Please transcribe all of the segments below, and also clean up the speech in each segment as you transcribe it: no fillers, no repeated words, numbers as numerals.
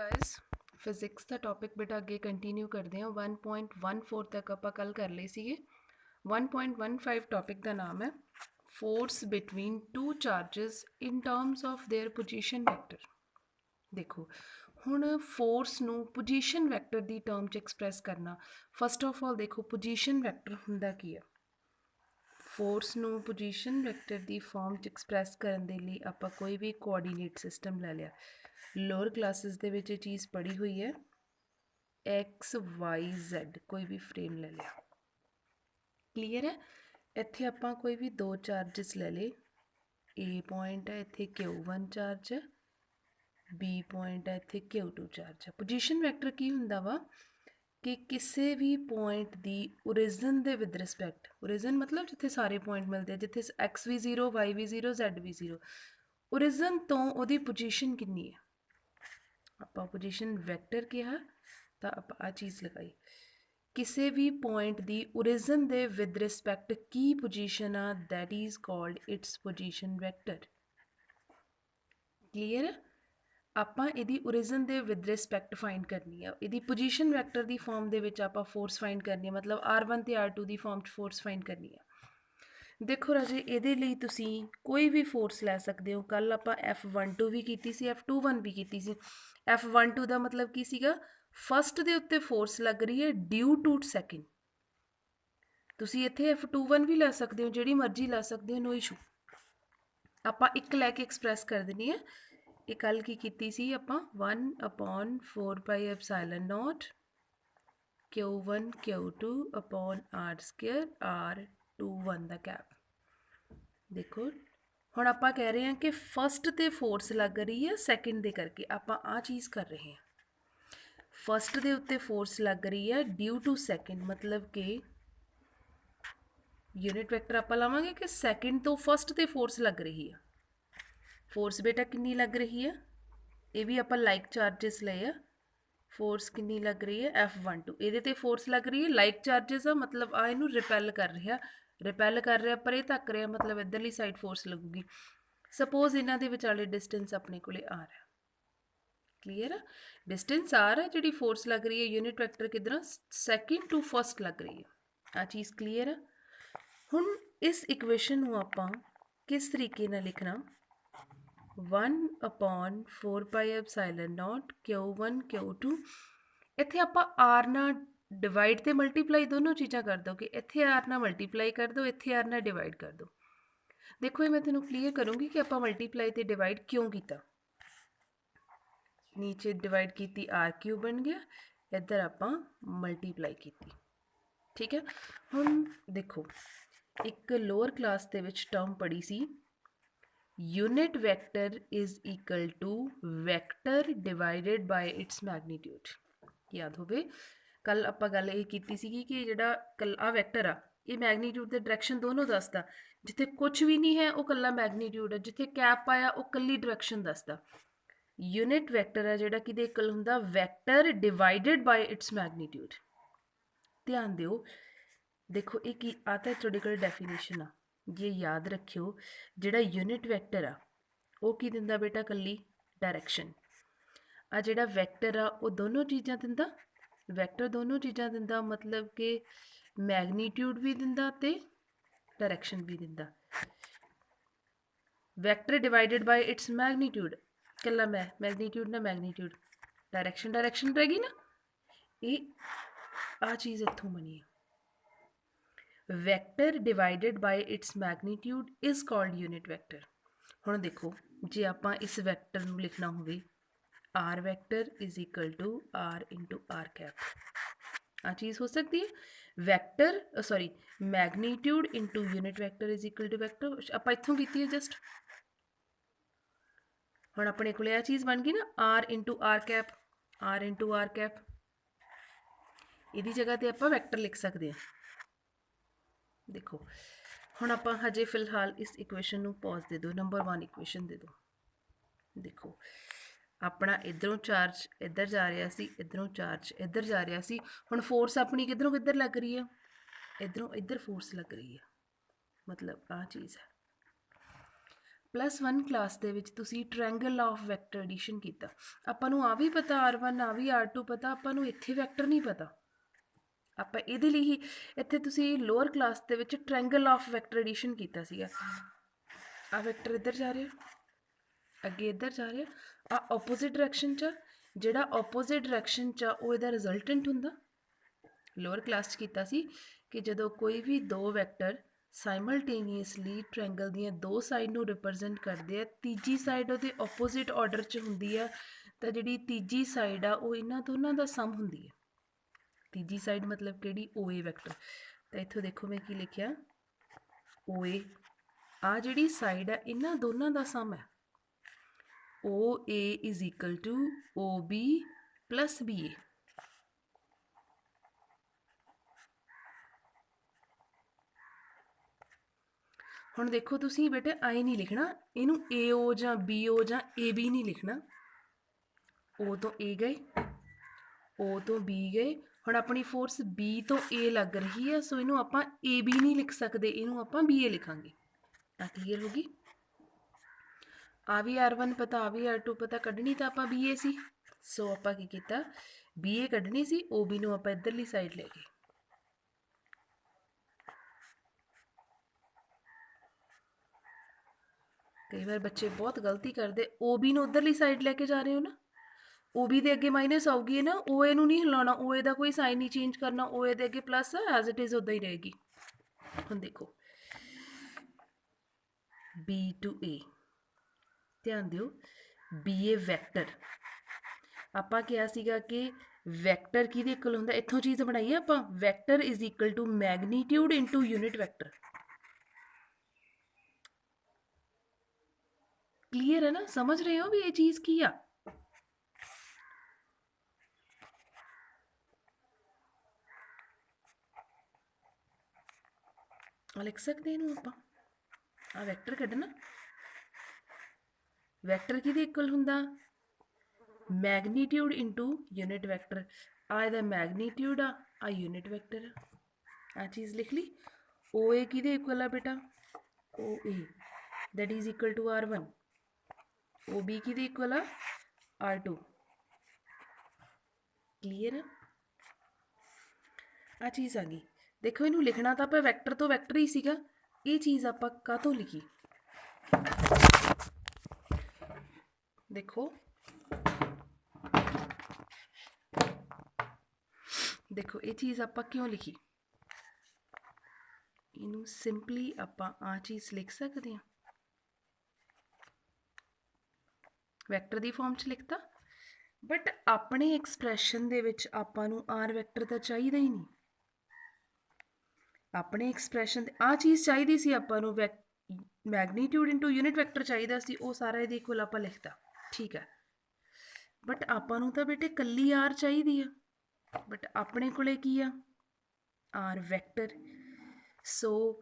Guys physics का topic बेटा अगे कंटिन्यू करते हैं 1.14 तक आप कल कर ले सी 1.15 टॉपिक का नाम है force between two charges in terms of their position vector. देखो हुण फोर्स नू पोजीशन वैक्टर की टर्म च एक्सप्रैस करना। फस्ट ऑफ ऑल देखो पोजीशन वैक्टर हुंदा की है। फोर्स नू पोजीशन वैक्टर की फॉर्म च एक्सप्रैस करने के लिए आप कोई भी कोआर्डीनेट सिस्टम ले लिया। लोअर क्लासेस दे विच चीज़ पढ़ी हुई है XYZ कोई भी फ्रेम ले लिया। क्लीयर है। इत्थे आपां कोई भी दो चार्जिस ले ले। A पॉइंट है इत्थे Q1 चार्ज है, B पॉइंट है इत्थे Q2 चार्ज है। पोजीशन वैक्टर की हुंदा वा कि किसी भी पॉइंट की ओरिजिन दे विद रिस्पैक्ट, ओरिजिन मतलब जिथे सारे पॉइंट मिलते हैं, जिथे X भी 0 Y भी 0 Z भी 0, ओरिजिन तो उहदी पोजीशन कितनी है आपां पोजीशन वैक्टर कहा तो आप आ चीज़ लगाई किसी भी पॉइंट की ओरिजिन दे विद रिस्पैक्ट की पोजीशन आ that is called its position vector. Clear है। आपां इहदी ओरिजिन दे विद रिस्पैक्ट फाइंड करनी है। इहदी पोजीशन वैक्टर की फॉर्म दे विच आपां फोर्स फाइंड करनी है, मतलब R1 ते R2 की फॉर्म च फोर्स फाइंड करनी है। देखो राजे इहदे लई तुसीं कोई भी फोर्स लै सकदे हो। कल आपां F12 भी कीती सी, F21 भी कीती सी। F12 का मतलब की सीगा फस्ट दे उत्ते फोर्स लग रही है ड्यू टू सैकेंड। तुसीं इत्थे F21 भी लै सकदे हो, जिहड़ी मर्जी लै सकदे हो, नो इशू। आपां एक लैके एक्सप्रैस कर देनी है। ये कल की कीती सी आपां 1/4πε0 Q1 Q2 upon R² R21 दा कैप। देखो हुण आपां कह रहे हैं कि फस्ट ते फोर्स लग रही है सैकेंड दे करके। आपां आ चीज़ कर रहे हैं, फस्ट दे उत्ते फोर्स लग रही है ड्यू टू सैकेंड, मतलब कि यूनिट वैक्टर आपां लावांगे कि सैकेंड तो फस्ट ते फोर्स लग रही है। फोर्स बेटा कितनी लग रही है, ये भी आपां लाइक चार्जिस लए आ। फोर्स कितनी लग रही है F12, ये ते फोर्स लग रही है लाइक चार्जिस आ, मतलब आ इनू रिपैल कर रहा, रिपैल कर रहा पर ये धक रहा, मतलब इधरली साइड फोर्स लगूगी। सपोज इन्हां दे विचाले डिस्टेंस अपने को R है। क्लीयर है। डिस्टेंस R है, जी फोर्स लग रही है यूनिट वैक्टर किधर सैकेंड टू फस्ट लग रही है। आ चीज़ क्लीयर है। हुण इस इक्वेशन नूं आपां किस तरीके नाल लिखना, 1/4πε0 Q1 Q2 इत्थे आपां R नाल डिवाइड ते मल्टीप्लाई दोनों चीज़ां कर दो कि इत्थे R नाल मल्टीप्लाई कर दो, इत्थे R नाल डिवाइड कर दो। देखो ये मैं तेनों क्लीयर करूँगी कि आपां मल्टीप्लाई ते डिवाइड क्यों किया। नीचे डिवाइड की R³ बन गया, इधर आपां मल्टीप्लाई की। ठीक है। हुण देखो एक लोअर क्लास दे विच टर्म पढ़ी सी, unit vector is equal to vector divided by its magnitude. याद होवे कल आपां गल ये कीती सी कि जिहड़ा कल आ वैक्टर आ ये मैग्नीट्यूड दे डायरैक्शन दोनों दसदा। जिथे कुछ भी नहीं है वो कल्ला मैग्नीट्यूड है, जिथे कैप आया वो कल्ली डायरैक्शन दसदा। यूनिट वैक्टर है जिहड़ा किहदे इक्वल हुंदा vector divided by its magnitude. ध्यान दिओ देखो ये की आता है तुहाडे कोल डेफिनेशन आ, ये याद रखियो जिहड़ा यूनिट वैक्टर आ वो की दिंदा बेटा कल्ली डायरैक्शन। आ जिहड़ा वैक्टर आ वो दोनों चीज़ां दिंदा, वैक्टर दोनों चीज़ां दिंदा, मतलब कि मैग्नीट्यूड भी दिंदा ते डायरैक्शन भी दिंदा। Vector divided by its magnitude Kalla magnitude ना मैग्नीट्यूड, डायरैक्शन डायरैक्शन रहेगी ना। ये आ चीज़ इत्थों बनी है। Vector divided by its magnitude is called unit vector. हुण देखो जे आपां इस वैक्टर नूं लिखना होवे R vector is equal to R into R cap, आ चीज़ हो सकती है। Vector sorry magnitude into unit vector is equal to vector आपां इत्थों कीती है जस्ट। हुण अपने कोल आ चीज़ बन गई ना R into R cap, R into R cap. इहदी जगह ते आपां वैक्टर लिख सकते हैं। देखो हुण आपां हजे फिलहाल इस इक्वेशन नूं पॉज दे दो, नंबर 1 इक्वेशन दे दो। देखो अपना इधरों चार्ज इधर जा रहा सी, इधरों चार्ज इधर जा रहा सी। हुण फोर्स अपनी किधरों किधर लग रही है, इधरों इधर फोर्स लग रही है, मतलब आ चीज़ है। +1 ਕਲਾਸ ਦੇ ਵਿੱਚ ਤੁਸੀਂ ਟ੍ਰਾਇੰਗਲ ਆਫ ਵੈਕਟਰ ਐਡੀਸ਼ਨ ਕੀਤਾ। ਆਪਾਂ ਨੂੰ ਆ ਵੀ ਪਤਾ R1 ਆ ਵੀ R2 ਪਤਾ, ਆਪਾਂ ਨੂੰ ਇੱਥੇ ਵੈਕਟਰ ਨਹੀਂ ਪਤਾ। ਆਪਾਂ ਇਹਦੇ ਲਈ ਹੀ ਇੱਥੇ ਤੁਸੀਂ ਲੋਅਰ ਕਲਾਸ ਦੇ ਵਿੱਚ ਟ੍ਰਾਇੰਗਲ ਆਫ ਵੈਕਟਰ ਐਡੀਸ਼ਨ ਕੀਤਾ ਸੀਗਾ। ਆ ਵੈਕਟਰ ਇੱਧਰ ਜਾ ਰਿਹਾ, ਅੱਗੇ ਇੱਧਰ ਜਾ ਰਿਹਾ, ਆ ਆਪੋਜ਼ਿਟ ਡਾਇਰੈਕਸ਼ਨ 'ਚ, ਜਿਹੜਾ ਆਪੋਜ਼ਿਟ ਡਾਇਰੈਕਸ਼ਨ 'ਚ ਉਹ ਇਹਦਾ ਰਿਜ਼ਲਟੈਂਟ ਹੁੰਦਾ। ਲੋਅਰ ਕਲਾਸ 'ਚ ਕੀਤਾ ਸੀ ਕਿ ਜਦੋਂ ਕੋਈ ਵੀ ਦੋ ਵੈਕਟਰ ਸਾਈਮਲਟੇਨੀਅਸਲੀ ਟ੍ਰਾਇੰਗਲ ਦੀਆਂ ਦੋ ਸਾਈਡ ਨੂੰ ਰਿਪਰੈਜ਼ੈਂਟ ਕਰਦੇ ਆ, ਤੀਜੀ ਸਾਈਡ ਉਹਦੇ ਆਪੋਜ਼ਿਟ ਆਰਡਰ 'ਚ ਹੁੰਦੀ ਆ, ਤਾਂ ਜਿਹੜੀ ਤੀਜੀ ਸਾਈਡ ਆ ਉਹ ਇਹਨਾਂ ਦੋਨਾਂ ਦਾ ਸਮ ਹੁੰਦੀ ਹੈ। ਤੀਜੀ ਸਾਈਡ ਮਤਲਬ ਕਿਹੜੀ? OA vector. ਤਾਂ ਇੱਥੋਂ ਦੇਖੋ ਮੈਂ ਕੀ ਲਿਖਿਆ, OA ਆ ਜਿਹੜੀ ਸਾਈਡ ਆ ਇਹਨਾਂ ਦੋਨਾਂ ਦਾ ਸਮ ਹੈ। OA is equal to OB plus BA। ਹੁਣ ਦੇਖੋ ਤੁਸੀਂ ਬੇਟੇ ਆਏ ਨਹੀਂ ਲਿਖਣਾ ਇਹਨੂੰ, AO ਜਾਂ BO ਜਾਂ AB ਨਹੀਂ ਲਿਖਣਾ। O ਤੋਂ A ਗਏ, O ਤੋਂ B ਗਏ, ਹੁਣ ਆਪਣੀ ਫੋਰਸ B ਤੋਂ A ਲੱਗ ਰਹੀ ਹੈ, ਸੋ ਇਹਨੂੰ ਆਪਾਂ AB ਨਹੀਂ ਲਿਖ ਸਕਦੇ, ਇਹਨੂੰ ਆਪਾਂ BA ਲਿਖਾਂਗੇ। ਆ ਕਲੀਅਰ ਹੋ ਗਈ? ਆ ਵੀ R1 ਪਤਾ, ਆ ਵੀ R2 ਪਤਾ, ਕੱਢਣੀ ਤਾਂ ਆਪਾਂ BA ਸੀ, ਸੋ ਆਪਾਂ ਕੀ ਕੀਤਾ, BA ਕੱਢਣੀ ਸੀ, OB ਨੂੰ ਆਪਾਂ ਇੱਧਰਲੀ ਸਾਈਡ ਲੈ ਗਏ। ਕਈ ਵਾਰ ਬੱਚੇ ਬਹੁਤ ਗਲਤੀ ਕਰਦੇ, OB ਨੂੰ ਉੱਧਰਲੀ ਸਾਈਡ ਲੈ ਕੇ ਜਾ ਰਹੇ ਹੋ ਨਾ, OB ਦੇ ਅੱਗੇ ਮਾਈਨਸ ਆਊਗੀ ਹੈ ਨਾ, OA ਨੂੰ ਨਹੀਂ ਹਿਲਾਉਣਾ, OA ਦਾ ਕੋਈ ਸਾਈਨ ਨਹੀਂ ਚੇਂਜ ਕਰਨਾ, OA ਦੇ ਅੱਗੇ ਪਲੱਸ ਆ, ਐਜ਼ ਇਟ ਇਜ਼ ਉੱਦਾਂ ਹੀ ਰਹੇਗੀ। ਹੁਣ ਦੇਖੋ B to A, ਧਿਆਨ ਦਿਓ, BA ਵੈਕਟਰ ਆਪਾਂ ਕਿਹਾ ਸੀਗਾ ਕਿ ਵੈਕਟਰ ਕਿਹਦੇ ਇਕੁਅਲ ਹੁੰਦਾ, ਇੱਥੋਂ ਚੀਜ਼ ਬਣਾਈਏ ਆਪਾਂ, vector is equal to magnitude into unit vector. Clear ਹੈ ਨਾ? ਸਮਝ ਰਹੇ ਹੋ ਵੀ ਇਹ ਚੀਜ਼ ਕੀ ਆ? ਲਿਖ ਸਕਦੇ ਇਹਨੂੰ ਆਪਾਂ, ਆ ਵੈਕਟਰ ਕੱਢਣਾ, ਵੈਕਟਰ ਕਿਹਦੇ ਇਕੁਅਲ ਹੁੰਦਾ, ਮੈਗਨੀਟਿਊਡ ਇਨਟੂ ਯੂਨਿਟ ਵੈਕਟਰ। ਆ ਇਹਦਾ ਮੈਗਨੀਟਿਊਡ ਆ ਯੂਨਿਟ ਵੈਕਟਰ ਆ ਚੀਜ਼ ਲਿਖ ਲਈ। OA ਕਿਹਦੇ ਇਕੁਅਲ ਆ ਬੇਟਾ, OA that is equal to R1, OB ਕਿਹਦੇ ਇਕੁਅਲ ਆ, R2। ਕਲੀਅਰ? ਆ ਚੀਜ਼ ਆ ਗਈ। ਦੇਖੋ ਇਹਨੂੰ ਲਿਖਣਾ ਤਾਂ ਆਪਾਂ ਵੈਕਟਰ ਤੋਂ ਵੈਕਟਰ ਹੀ ਸੀਗਾ, ਇਹ ਚੀਜ਼ ਆਪਾਂ ਕਾਹਤੋਂ ਲਿਖੀ, ਦੇਖੋ ਦੇਖੋ ਇਹ ਚੀਜ਼ ਆਪਾਂ ਕਿਉਂ ਲਿਖੀ, ਇਹਨੂੰ ਸਿੰਪਲੀ ਆਪਾਂ ਆ ਚੀਜ਼ ਲਿਖ ਸਕਦੇ ਹਾਂ, ਵੈਕਟਰ ਦੀ ਫਾਰਮ 'ਚ ਲਿਖਤਾ, ਬਟ ਆਪਣੇ ਐਕਸਪ੍ਰੈਸ਼ਨ ਦੇ ਵਿੱਚ ਆਪਾਂ ਨੂੰ R ਵੈਕਟਰ ਤਾਂ ਚਾਹੀਦਾ ਹੀ ਨਹੀਂ। ਆਪਣੇ ਐਕਸਪ੍ਰੈਸ਼ਨ ਤੇ ਆ ਚੀਜ਼ ਚਾਹੀਦੀ ਸੀ ਆਪਾਂ ਨੂੰ, ਮੈਗਨੀਟਿਊਡ ਇਨਟੂ ਯੂਨਿਟ ਵੈਕਟਰ ਚਾਹੀਦਾ ਸੀ, ਉਹ ਸਾਰਾ ਇਹਦੇ ਇਕੁਅਲ ਆਪਾਂ ਲਿਖਤਾ, ਠੀਕ ਹੈ। ਬਟ ਆਪਾਂ ਨੂੰ ਤਾਂ ਬੇਟੇ ਕੱਲੀ R ਚਾਹੀਦੀ ਆ, ਬਟ ਆਪਣੇ ਕੋਲੇ ਕੀ ਆ, R ਵੈਕਟਰ। ਸੋ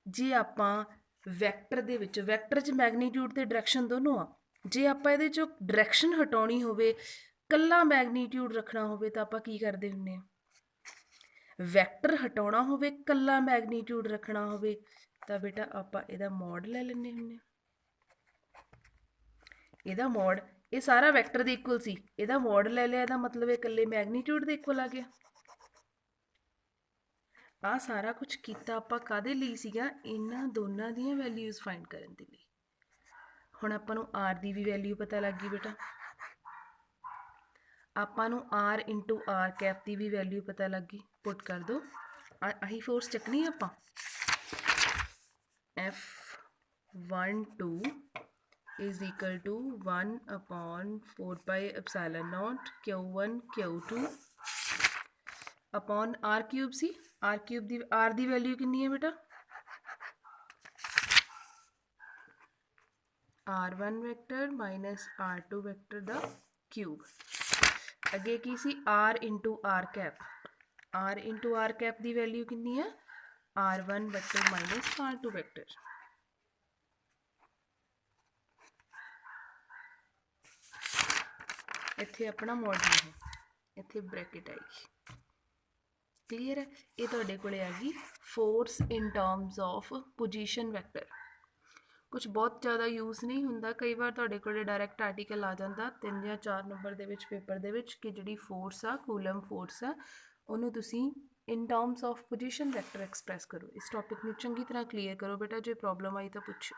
ਜੇ ਆਪਾਂ ਵੈਕਟਰ ਦੇ ਵਿੱਚ, ਵੈਕਟਰ 'ਚ ਮੈਗਨੀਟਿਊਡ ਤੇ ਡਾਇਰੈਕਸ਼ਨ ਦੋਨੋਂ ਆ, ਜੇ ਆਪਾਂ ਇਹਦੇ 'ਚੋਂ ਡਾਇਰੈਕਸ਼ਨ ਹਟਾਉਣੀ ਹੋਵੇ, ਕੱਲਾ ਮੈਗਨੀਟਿਊਡ ਰੱਖਣਾ ਹੋਵੇ, ਤਾਂ ਆਪਾਂ ਕੀ ਕਰਦੇ ਹੁੰਦੇ ਹਾਂ, ਵੈਕਟਰ ਹਟਾਉਣਾ ਹੋਵੇ, ਕੱਲਾ ਮੈਗਨੀਟਿਊਡ ਰੱਖਣਾ ਹੋਵੇ, ਤਾਂ ਬੇਟਾ ਆਪਾਂ ਇਹਦਾ ਮੋਡ ਲੈ ਲੈਂਦੇ ਹੁੰਦੇ ਹਾਂ। ਇਹਦਾ ਮੋਡ, ਇਹ ਸਾਰਾ ਵੈਕਟਰ ਦੇ ਇਕੁਅਲ ਸੀ, ਇਹਦਾ ਮੋਡ ਲੈ ਲਿਆ, ਇਹਦਾ ਮਤਲਬ ਇਹ ਇਕੱਲੇ ਮੈਗਨੀਟਿਊਡ ਦੇ ਇਕੁਅਲ ਆ ਗਿਆ। ਆ ਸਾਰਾ ਕੁਝ ਕੀਤਾ ਆਪਾਂ ਕਾਹਦੇ ਲਈ ਸੀਗਾ, ਇਹਨਾਂ ਦੋਨਾਂ ਦੀਆਂ ਵੈਲਿਊਜ਼ ਫਾਈਂਡ ਕਰਨ ਦੇ ਲਈ। ਹੁਣ ਆਪਾਂ ਨੂੰ R ਦੀ ਵੀ ਵੈਲਿਊ ਪਤਾ ਲੱਗ ਗਈ ਬੇਟਾ, ਆਪਾਂ ਨੂੰ R ਇੰਟੂ R ਕੈਪ ਦੀ ਵੀ ਵੈਲਿਊ ਪਤਾ ਲੱਗ ਗਈ, ਪੁੱਟ ਕਰ ਦੋ, ਆਹੀ ਫੋਰਸ ਚੱਕਣੀ ਆਪਾਂ, F12 is equal to 1/4 pi epsilon naught Q1 Q2 upon R cube सी, R क्यूब दी R दी वैल्यू कितनी है बेटा, R1 vector minus R2 vector दा क्यूब, अगे की सी R into R cap, R into R cap दी वैल्यू कितनी है, R1 vector minus R2 vector. इत्थे अपना मॉडल है, इत्थे ब्रैकेट आएगी, क्लीयर है। ये तुहाडे कोले आ गई force in terms of position vector. ਕੁਝ ਬਹੁਤ ਜ਼ਿਆਦਾ ਯੂਜ਼ ਨਹੀਂ ਹੁੰਦਾ। ਕਈ ਵਾਰ ਤੁਹਾਡੇ ਕੋਲ ਡਾਇਰੈਕਟ ਆਰਟੀਕਲ ਆ ਜਾਂਦਾ 3 ਜਾਂ 4 ਨੰਬਰ ਦੇ ਵਿੱਚ ਪੇਪਰ ਦੇ ਵਿੱਚ ਕਿ ਜਿਹੜੀ ਫੋਰਸ ਆ ਕੂਲਮ ਫੋਰਸ ਆ ਉਹਨੂੰ ਤੁਸੀਂ ਇਨ terms of position vector express ਕਰੋ। ਇਸ ਟੌਪਿਕ ਨੂੰ ਚੰਗੀ ਤਰ੍ਹਾਂ ਕਲੀਅਰ ਕਰੋ ਬੇਟਾ, ਜੇ ਪ੍ਰੋਬਲਮ ਆਈ ਤਾਂ ਪੁੱਛੋ।